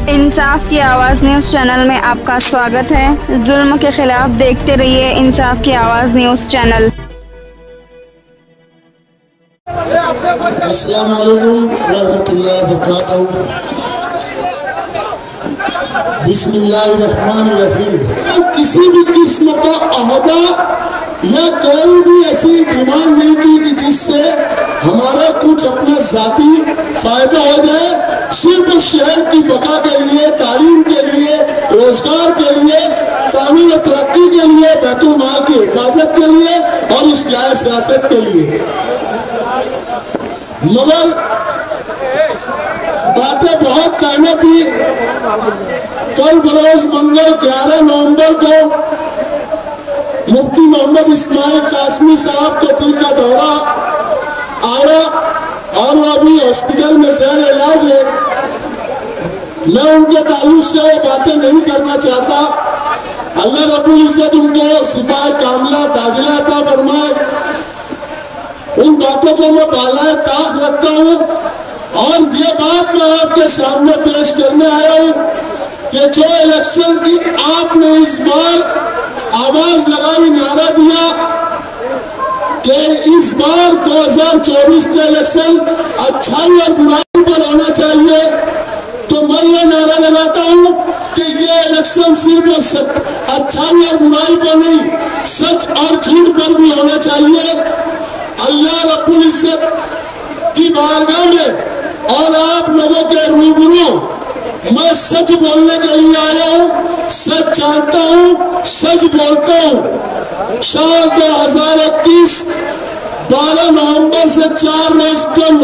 इंसाफ की आवाज़ news channel में आपका स्वागत है। जुल्म के खिलाफ देखते रहिए इंसाफ की आवाज़ न्यूज़ चैनल। अस्सलाम वालेकुम रहमतुल्लाहि व बरकातहू। बिस्मिल्लाहिर्रहमानिर्रहीम। किसी भी किस्म का अहदा या कोई भी ऐसी डिमांड नहीं की कि जिससे हमारा कुछ अपना जाती फायदा हो जाए। सिर्फ शहर की बका के लिए, तालीम के लिए, रोजगार के लिए, कानून और तरक्की के लिए, बैतुल माल की हिफाजत के लिए और इस्लाह सियासत के लिए। मगर बातें बहुत कहने थी। कल बरोज मंगल 11 नवंबर को मुफ्ती मोहम्मद इस्माइल कासमी साहब को दिल का दौरा आया और वो अभी हॉस्पिटल में ज़ेर इलाज है। मैं उनके ताल्लुक से वो बातें नहीं करना चाहता। अल्लाह रब्बुल इज्जत उनको सिफाए कामला ताजिला अता फरमाए। उन बातों को मैं बालाए ताक रखता हूँ और ये बात मैं आपके सामने पेश करने आया हूँ कि जो इलेक्शन की आपने इस बार आवाज लगाई, नारा दिया कि इस बार 2024 का इलेक्शन अच्छाई और बुराई पर होना चाहिए, तो मैं ये नारा लगाता हूँ कि ये इलेक्शन सिर्फ अच्छाई और बुराई पर नहीं, सच और झूठ पर भी होना चाहिए। अल्लाह रब्बुल इज्जत की बारगाह में और आप लोगों के रूबरू मैं सच बोलने के लिए आया हूँ। सच जानता हूँ, सच बोलता हूँ। साल 2021 12 नवंबर से 4 रोज कल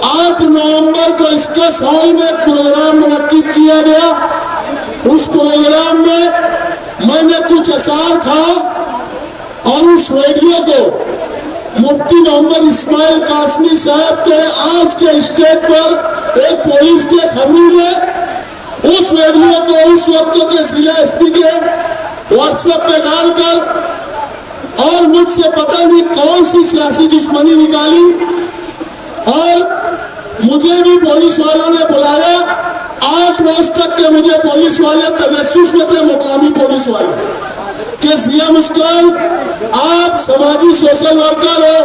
8 नवंबर को इसका हॉल में एक प्रोग्राम मुनक्किद किया गया। उस प्रोग्राम में मैंने कुछ अशार कहा और उस वीडियो को मुफ्ती मोहम्मद इस्माइल कासमी साहब के आज के स्टेज पर एक पुलिस के खबरी ने उस वीडियो को उस वक्त के जिला एसपी के व्हाट्सएप पे डालकर और मुझसे पता नहीं कौन सी सियासी दुश्मनी निकाली और मुझे भी पुलिस वालों ने बुलाया। 8 रोज तक के मुझे पुलिस वाले तजस्सुस में थे, मुकामी पुलिस वाले कि जिया मुस्कान आप समाजी सोशल वर्कर हो,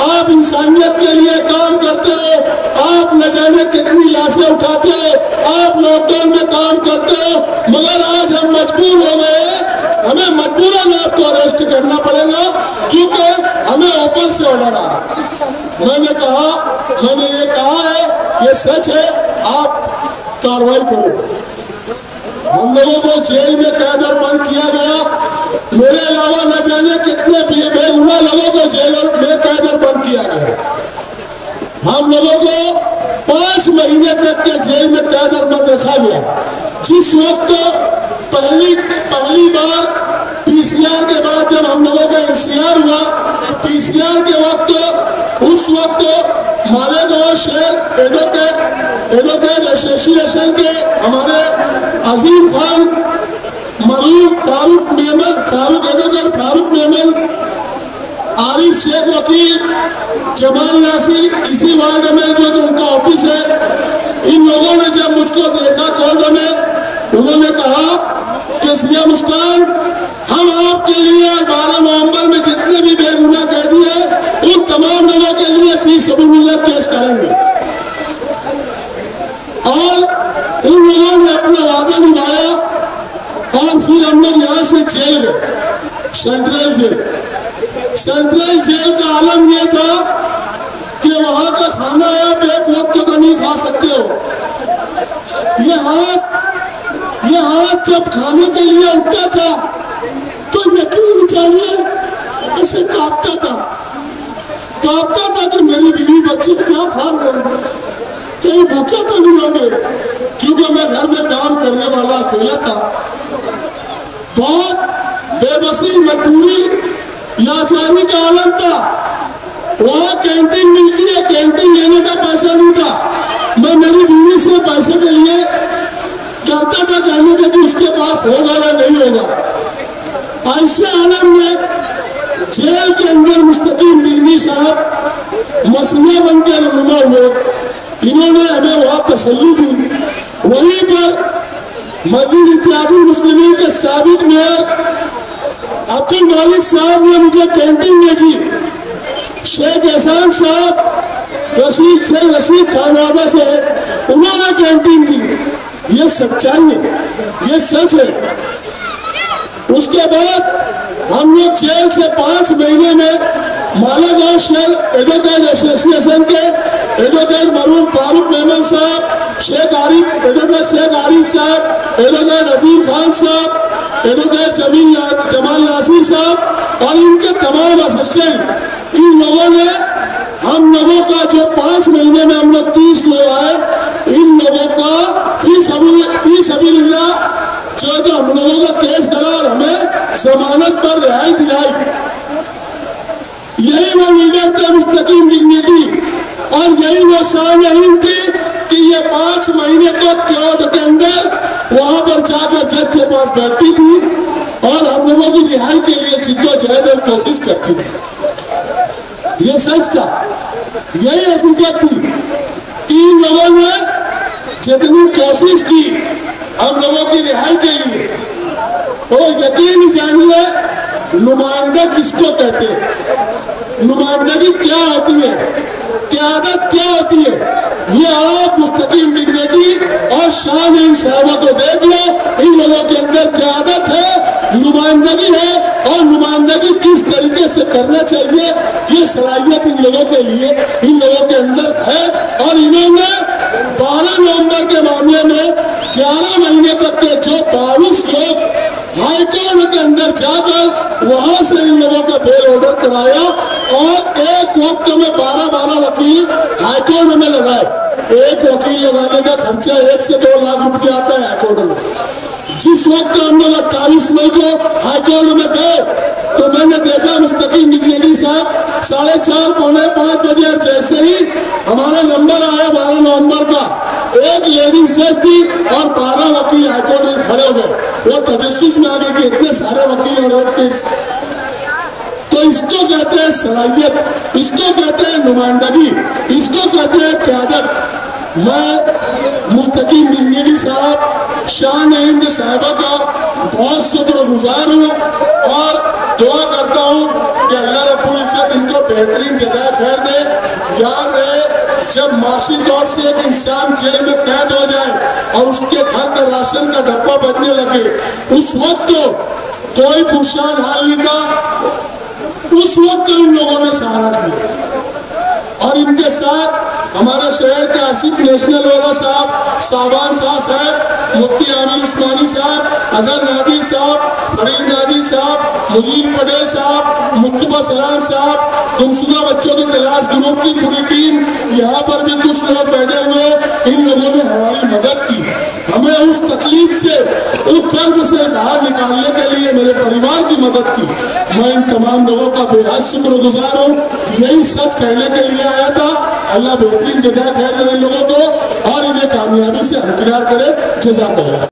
आप इंसानियत के लिए काम करते हो, आप न जाने कितनी लाशें उठाते हो, आप लॉकडाउन में काम करते हो, मगर आज हम मजबूर हो गए, हमें मजबूरन आपको अरेस्ट करना पड़ेगा क्योंकि हमें ऊपर से ऑर्डर आ रहा। मैंने ये कहा है, ये सच है, आप कार्रवाई करो। हम लोगों को जेल में कैद और बंद किया गया। मेरे अलावा न जाने कितने बेगुनाह लोगों को जेल में कैद और बंद किया गया। हम लोगों को 5 महीने तक के जेल में कैद और बंद रखा गया। जिस वक्त पहली बार पीसीआर के बाद जब हम लोगों का एनसीआर हुआ, पीसीआर के वक्त उस वक्त मालेगांव शहर एडवोकेट एसोसिएशन के हमारे अजीम खान मरूफ फारूक मेमन, आरिफ शेख वकील, जमाल नासिर, इसी वार्ड में जो उनका ऑफिस है, इन लोगों ने जब मुझको देखा कोर्ट में, उन्होंने कहा कि जिया मुस्कान हम आपके लिए 12 नवंबर में जितने भी बेगुनाह कैदी हैं उन तमाम लोगों के लिए फी सबीलिल्लाह पेश करेंगे। और उन लोगों ने अपना वादा निभाया और फिर हम लोग यहाँ से जेल गए, सेंट्रल जेल का आलम यह था कि वहां का खाना आप एक वक्त का नहीं खा सकते हो। ये हाथ जब खाने के लिए उठता था तो यकीन जानिए ऐसे कांपता था कि मेरी बीवी बच्चे क्या खा रहे हैं, कहीं भूखे तो नहीं होंगे, क्योंकि मैं घर में काम करने वाला अकेला था। बहुत बेबसी, मजबूरी, लाचारी का आलम था। वहाँ कैंटीन मिलती है, कैंटीन लेने का पैसा नहीं था। मैं मेरी बीवी से पैसे के लिए करता था कहने के कि उसके पास होगा या नहीं होगा। ऐसे आलम में जेल के अंदर मुस्तकीम दिग्नी साहब मसीहा बन के रहनुमा हुए। इन्होंने हमें वहाँ तसल्ली दी वहीं पर मस्जिद इत्तेहादुल मुस्लिमीन के साबिक मेयर अब्दुल मालिक साहब ने मुझे कैंटीन भेजी। शेख एहसान साहब रशीद खानवादा से उन्होंने कैंटीन दी। ये सच्चाई है, ये सच है। उसके बाद हम लोग जेल से 5 महीने में मालेगांव शहर एडवोकेट एसोसिएशन के एडवोकेट मरूम फारूक मेमन साहब, एडवोकेट शेख आरिफ साहब, एडवोकेट अजीम खान साहब, एडवोकेट जमाल नासिर साहब और इनके तमाम असिस्टेंट, इन लोगों ने हम लोगों का जो 5 महीने में हम लोग 30 लोग आए, इन लोगों का फी सबीलिल्लाह जो हम लोगों का केस लड़ा और हमें जमानत पर रिहाई दिलाई। यही वो लीडर थे मुस्तकीम डिग्निटी और यही वो सामहीन थी कि ये 5 महीने को क्यों के अंदर वहां पर जाकर जज के पास बैठती थी और हम लोगों की रिहाई के लिए जिद्दोजहद और कोशिश करती थी। ये सच था, यही हकीकत थी। इन लोगों ने जितनी कोशिश की हम लोगों की रिहाई के लिए, वो यकीन जानिए नुमाइंदा किसको कहते हैं, नुमाइंदगी क्या होती है, क़यादत क्या होती है, ये आप मुस्तकीम डिग्निटी और शान इन साहबों को देख लो। इन लोगों के अंदर क़यादत है, नुमाइंदगी है और नुमाइंदगी किस तरीके से करना चाहिए ये सलाहियत इन लोगों के लिए इन लोगों के अंदर है। और इन्होंने 12 नवंबर के मामले में 11 महीने तक के जो 22 लोग हाईकोर्ट के अंदर जाकर वहां से इन लोगों का बेल ऑर्डर कराया और एक वक्त में 12 वकील हाईकोर्ट में लगाए। एक वकील लगाने का खर्चा 1 से 2 लाख रुपया आता है हाईकोर्ट में। जिस वक्त हम लोग 28 मई को हाईकोर्ट में गए तो मैंने देखा मुस्तकीम डिग्निटी साहब 4:30 पौने 5 बजे जैसे ही हमारा नंबर आया 12 नवंबर का, एक लेडीज जज थी और 12 वकील हाईकोर्ट में खड़े हो गए। वो तजस्सुस में आ गए कि इतने सारे वकील और केस। तो इसको कहते हैं सलाहियत, इसको कहते हैं नुमाइंदगी, इसको कहते हैं क़यादत। मैं मुस्तकीम डिग्निटी साहब शान हिंद साहिबा का बहुत शुक्रगुजार हूँ और दुआ करता हूँ कि अल्लाह रब्बुल इज्जत इनको बेहतरीन जज़ा खैर दे। याद रहे जब माशी तौर से एक इंसान जेल में कैद हो जाए और उसके घर का राशन का डब्बा बनने लगे, उस वक्त तो कोई परेशान हाल नहीं था, उस वक्त तो इन लोगों ने सहारा दिया। और इनके साथ हमारे शहर के आसिफ नेशनल वाला साहब, साहबान साहब, मुफ्ती आमिर उस्मानी साहब, अजहर नादिर साहब, फरीद नादिर साहब, मुजीब पटेल साहब, मुस्तफा सलाम साहब, गुमशुदा बच्चों की तलाश ग्रुप की पूरी टीम, यहाँ पर भी कुछ लोग बैठे हुए, इन लोगों ने हमारी मदद की। हमें उस तकलीफ से, उस दर्द से बाहर निकालने के लिए मेरे परिवार की मदद की। मैं इन तमाम लोगों का बेहद शुक्रगुजार हूँ। यही सच कहने के लिए आया था। अल्लाह बेहतरीन जज़ा खैर करे इन लोगों को और इन्हें कामयाबी से हमकिनार करे। जज़ाकल्लाह।